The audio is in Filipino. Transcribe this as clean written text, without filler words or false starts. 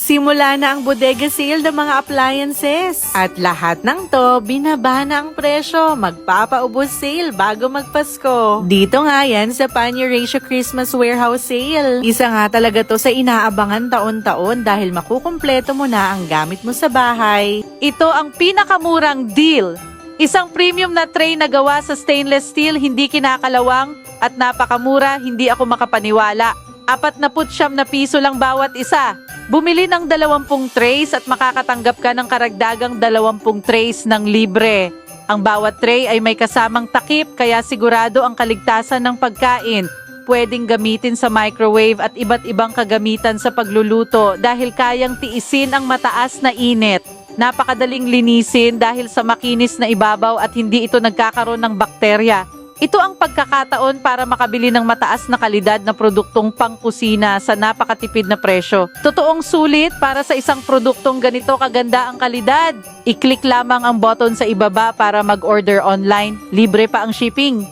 Simula na ang bodega sale ng mga appliances. At lahat ng to, binaba na ang presyo. Magpapaubos sale bago magpasko. Dito nga yan sa Panyo Ratio Christmas Warehouse Sale. Isa nga talaga to sa inaabangan taon-taon dahil makukumpleto mo na ang gamit mo sa bahay. Ito ang pinakamurang deal. Isang premium na tray na gawa sa stainless steel, hindi kinakalawang at napakamura, hindi ako makapaniwala. 49 na piso lang bawat isa. Bumili ng 20 trays at makakatanggap ka ng karagdagang 20 trays ng libre. Ang bawat tray ay may kasamang takip kaya sigurado ang kaligtasan ng pagkain. Pwedeng gamitin sa microwave at iba't ibang kagamitan sa pagluluto dahil kayang tiisin ang mataas na init. Napakadaling linisin dahil sa makinis na ibabaw at hindi ito nagkakaroon ng bakterya. Ito ang pagkakataon para makabili ng mataas na kalidad na produktong pangkusina sa napakatipid na presyo. Totoong sulit para sa isang produktong ganito kaganda ang kalidad. I-click lamang ang button sa ibaba para mag-order online. Libre pa ang shipping.